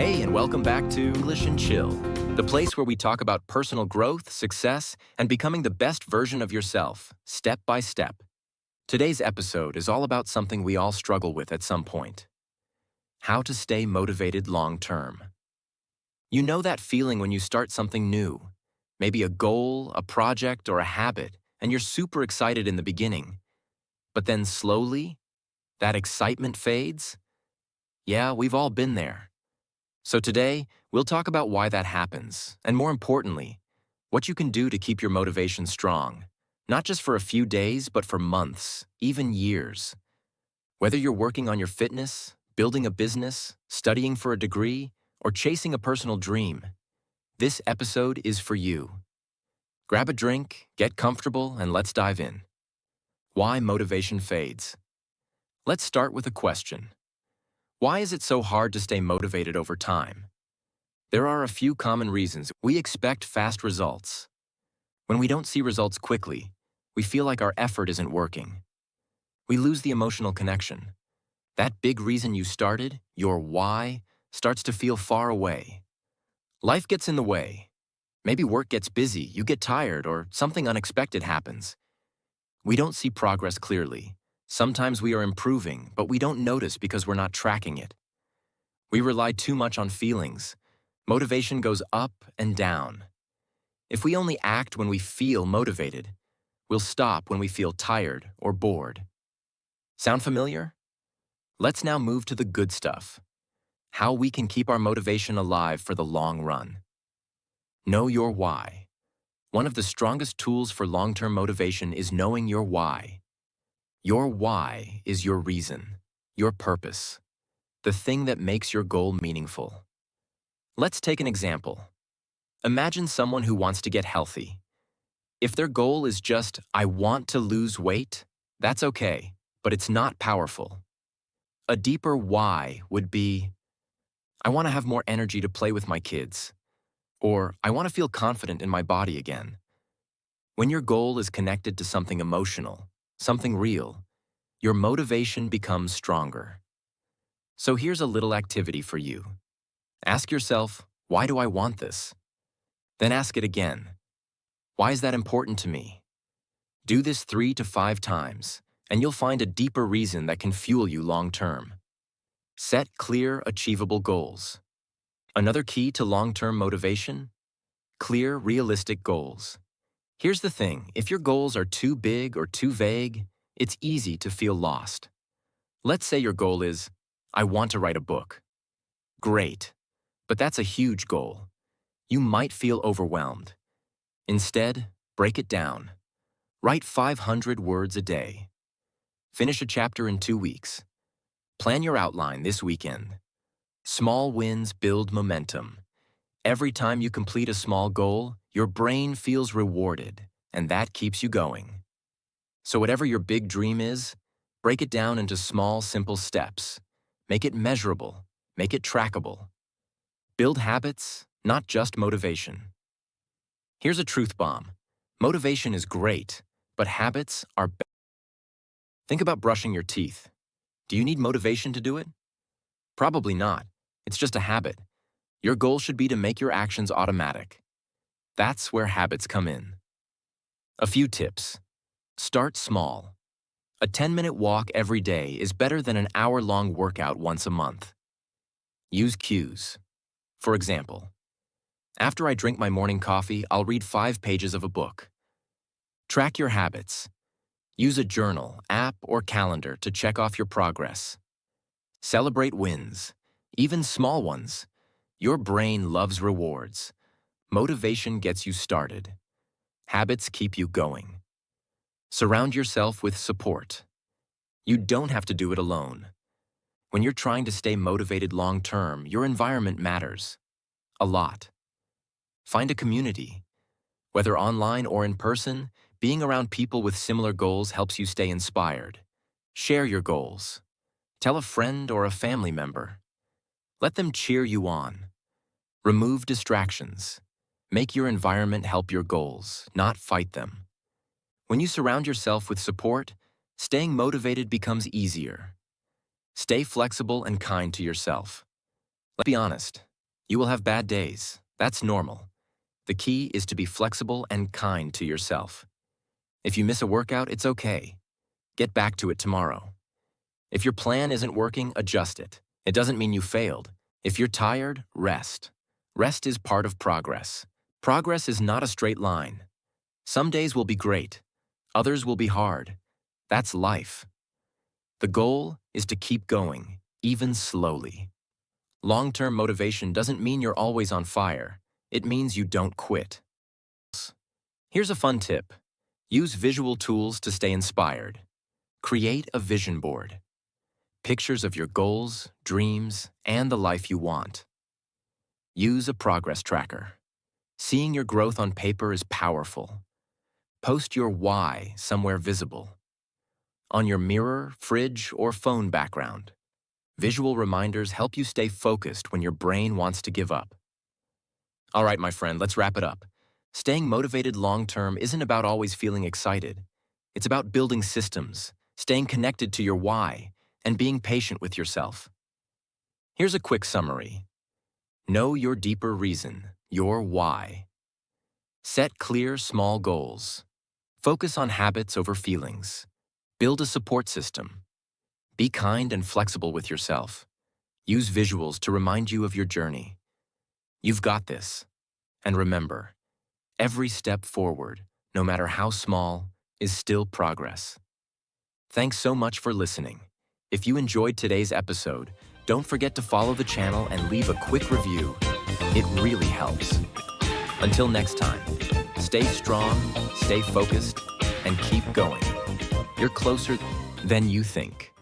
Hey, and welcome back to English and Chill, the place where we talk about personal growth, success, and becoming the best version of yourself, step by step. Today's episode is all about something we all struggle with at some point: how to stay motivated long term. You know that feeling when you start something new, maybe a goal, a project, or a habit, and you're super excited in the beginning. But then slowly, that excitement fades? Yeah, we've all been there. So today, we'll talk about why that happens, and more importantly, what you can do to keep your motivation strong, not just for a few days, but for months, even years. Whether you're working on your fitness, building a business, studying for a degree, or chasing a personal dream, this episode is for you. Grab a drink, get comfortable, and let's dive in. Why motivation fades. Let's start with a question. Why is it so hard to stay motivated over time? There are a few common reasons. We expect fast results. When we don't see results quickly, we feel like our effort isn't working. We lose the emotional connection. That big reason you started, your why, starts to feel far away. Life gets in the way. Maybe work gets busy, you get tired, or something unexpected happens. We don't see progress clearly. Sometimes we are improving, but we don't notice because we're not tracking it. We rely too much on feelings. Motivation goes up and down. If we only act when we feel motivated, we'll stop when we feel tired or bored. Sound familiar? Let's now move to the good stuff. How we can keep our motivation alive for the long run. Know your why. One of the strongest tools for long-term motivation is knowing your why. Your why is your reason, your purpose, the thing that makes your goal meaningful. Let's take an example. Imagine someone who wants to get healthy. If their goal is just, I want to lose weight, that's okay, but it's not powerful. A deeper why would be, I want to have more energy to play with my kids, or I want to feel confident in my body again. When your goal is connected to something emotional, something real, your motivation becomes stronger. So here's a little activity for you. Ask yourself, why do I want this? Then ask it again. Why is that important to me? Do this 3 to 5 times, and you'll find a deeper reason that can fuel you long term. Set clear, achievable goals. Another key to long-term motivation? Clear, realistic goals. Here's the thing, if your goals are too big or too vague, it's easy to feel lost. Let's say your goal is, I want to write a book. Great, but that's a huge goal. You might feel overwhelmed. Instead, break it down. Write 500 words a day. Finish a chapter in 2 weeks. Plan your outline this weekend. Small wins build momentum. Every time you complete a small goal, your brain feels rewarded, and that keeps you going. So whatever your big dream is, break it down into small, simple steps. Make it measurable. Make it trackable. Build habits, not just motivation. Here's a truth bomb. Motivation is great, but habits are better. Think about brushing your teeth. Do you need motivation to do it? Probably not. It's just a habit. Your goal should be to make your actions automatic. That's where habits come in. A few tips. Start small. A 10-minute walk every day is better than an hour-long workout once a month. Use cues. For example, after I drink my morning coffee, I'll read 5 pages of a book. Track your habits. Use a journal, app, or calendar to check off your progress. Celebrate wins, even small ones. Your brain loves rewards. Motivation gets you started. Habits keep you going. Surround yourself with support. You don't have to do it alone. When you're trying to stay motivated long-term, your environment matters. A lot. Find a community. Whether online or in person, being around people with similar goals helps you stay inspired. Share your goals. Tell a friend or a family member. Let them cheer you on. Remove distractions. Make your environment help your goals, not fight them. When you surround yourself with support, staying motivated becomes easier. Stay flexible and kind to yourself. Let's be honest, You will have bad days. That's normal. The key is to be flexible and kind to yourself. If you miss a workout, it's okay. Get back to it tomorrow. If your plan isn't working, adjust it. It doesn't mean you failed. If you're tired, rest. Rest is part of progress. Progress is not a straight line. Some days will be great. Others will be hard. That's life. The goal is to keep going, even slowly. Long-term motivation doesn't mean you're always on fire. It means you don't quit. Here's a fun tip. Use visual tools to stay inspired. Create a vision board. Pictures of your goals, dreams, and the life you want. Use a progress tracker. Seeing your growth on paper is powerful. Post your why somewhere visible. On your mirror, fridge, or phone background. Visual reminders help you stay focused when your brain wants to give up. All right, my friend, let's wrap it up. Staying motivated long-term isn't about always feeling excited. It's about building systems, staying connected to your why, and being patient with yourself. Here's a quick summary. Know your deeper reason, your why. Set clear, small goals. Focus on habits over feelings. Build a support system. Be kind and flexible with yourself. Use visuals to remind you of your journey. You've got this. And remember, every step forward, no matter how small, is still progress. Thanks so much for listening. If you enjoyed today's episode, don't forget to follow the channel and leave a quick review. It really helps. Until next time, stay strong, stay focused, and keep going. You're closer than you think.